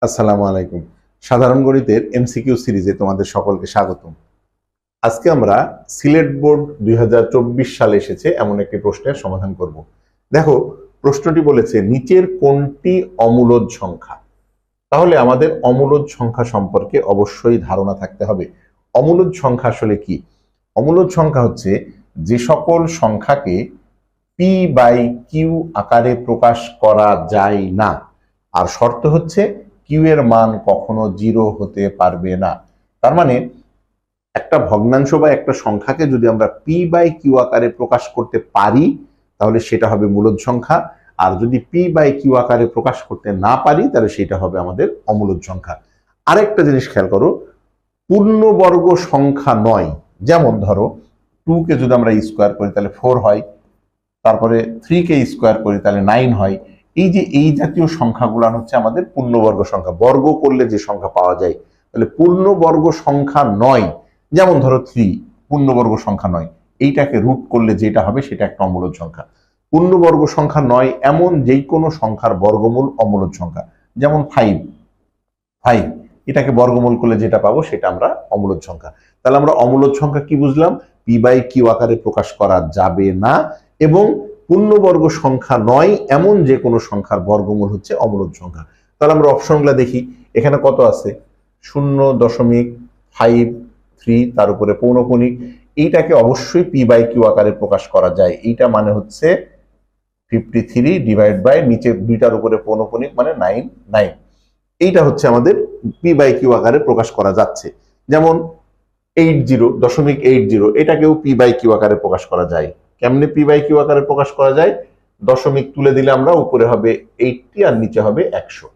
আসসালামু আলাইকুম। সাধারণ গণিতের এমসিকিউ সিরিজে তোমাদের সকলকে স্বাগতম। আজকে আমরা সিলেট বোর্ড 2024 সালে এসেছে এমন একটি প্রশ্নের সমাধান করব। দেখো, প্রশ্নটি বলেছে নিচের কোনটি অমূলদ সংখ্যা। তাহলে আমাদের অমূলদ সংখ্যা সম্পর্কে অবশ্যই ধারণা থাকতে হবে। অমূলদ সংখ্যা আসলে কি? অমূলদ সংখ্যা হচ্ছে যে সকল সংখ্যাকে পি বাই কিউ আকারে প্রকাশ করা যায় না, আর শর্ত হচ্ছে কিউ এর মান কখনো 0 হতে পারবে না। তার মানে একটা ভগ্নাংশ বা একটা সংখ্যাকে যদি আমরা পি বাই কিউ আকারে প্রকাশ করতে পারি তাহলে সেটা হবে মূলদ সংখ্যা, আর যদি পি বাই কিউ আকারে প্রকাশ করতে না পারি তাহলে সেটা হবে আমাদের অমূলদ সংখ্যা। আরেকটা জিনিস খেয়াল করো, পূর্ণবর্গ সংখ্যা নয়। যেমন ধরো 2 কে যদি আমরা স্কোয়ার করি তাহলে 4 হয়, তারপরে 3 কে স্কোয়ার করি তাহলে 9 হয়। এই যে এই জাতীয় সংখ্যাগুলো হচ্ছে আমাদের পূর্ণবর্গ সংখ্যা, বর্গ করলে যে সংখ্যা পাওয়া যায়। তাহলে পূর্ণবর্গ সংখ্যা নয়, যেমন ধরো 3 পূর্ণবর্গ সংখ্যা নয়, এইটাকে রুট করলে যেটা হবে সেটা একটা অমূলদ সংখ্যা। পূর্ণবর্গ সংখ্যা নয় এমন যেই কোনো সংখ্যার বর্গমূল অমূলদ সংখ্যা। যেমন 5 এটাকে বর্গমূল করলে যেটা পাবো সেটা আমরা অমূলদ সংখ্যা। তাহলে আমরা অমূলদ সংখ্যা কি বুঝলাম? পি বাই কিউ আকারে প্রকাশ করা যাবে না এবং পূর্ণবর্গ সংখ্যা নয় এমন যে কোনো সংখ্যার বর্গমূল হচ্ছে অমূলদ সংখ্যা। তাহলে আমরা অপশনগুলো দেখি, এখানে কত আছে? 0.53, তার উপরে পৌনঃপুনিক। এইটাকে অবশ্যই পি বাই কিউ আকারে প্রকাশ করা যায়। এইটা মানে হচ্ছে 53 ডিভাইড বাই নিচে দুইটার উপরে পৌনঃপুনিক মানে 9। এইটা হচ্ছে আমাদের পি বাই কিউ আকারে প্রকাশ করা যাচ্ছে। যেমন 80.80, এটাকেও পি বাই কিউ আকারে প্রকাশ করা যায়। কেমনে পি বাই কিউ আকারে প্রকাশ করা যায়? দশমিক তুলে দিলে আমরা উপরে হবে 80 আর নিচে হবে 100।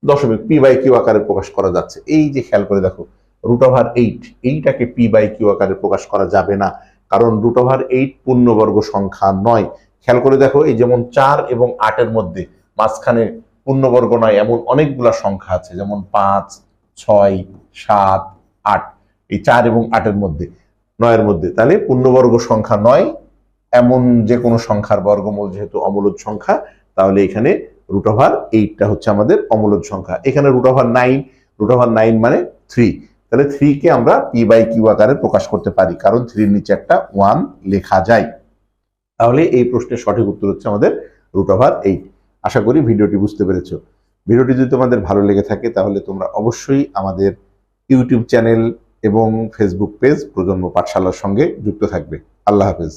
দশমিক পি বাই কিউ আকারে প্রকাশ করা যাচ্ছে। এই যে খেয়াল করে দেখো, √8 এইটাকে পি বাই কিউ আকারে প্রকাশ করা যাবে না, কারণ √8 পূর্ণবর্গ সংখ্যা নয়। খেয়াল করে দেখো, এই যেমন 4 এবং 8 মধ্যে মাঝখানে পূর্ণবর্গ নয় এমন অনেকগুলা সংখ্যা আছে, যেমন 5, 6, 7, 8। এই 4 এবং 8 মধ্যে, 9 মধ্যে, তাহলে পূর্ণবর্গ সংখ্যা নয় এমন যে কোনো সংখ্যার বর্গমূল যেহেতু অমূলদ সংখ্যা, তাহলে এখানে √8টা হচ্ছে আমাদের অমূলদ সংখ্যা। এখানে √9 মানে 3, তাহলে 3 কে আমরা পি বাই কিউ আকারে প্রকাশ করতে পারি, কারণ 3 এর নিচে একটা 1 লেখা যায়। তাহলে এই প্রশ্নের সঠিক উত্তর হচ্ছে আমাদের √8। আশা করি ভিডিওটি বুঝতে পেরেছো। ভিডিওটি যদি তোমাদের ভালো লেগে থাকে তাহলে তোমরা অবশ্যই আমাদের ইউটিউব চ্যানেল এবং ফেসবুক পেজ প্রজন্ম পাঠশালার সঙ্গে যুক্ত থাকবে। আল্লাহ হাফেজ।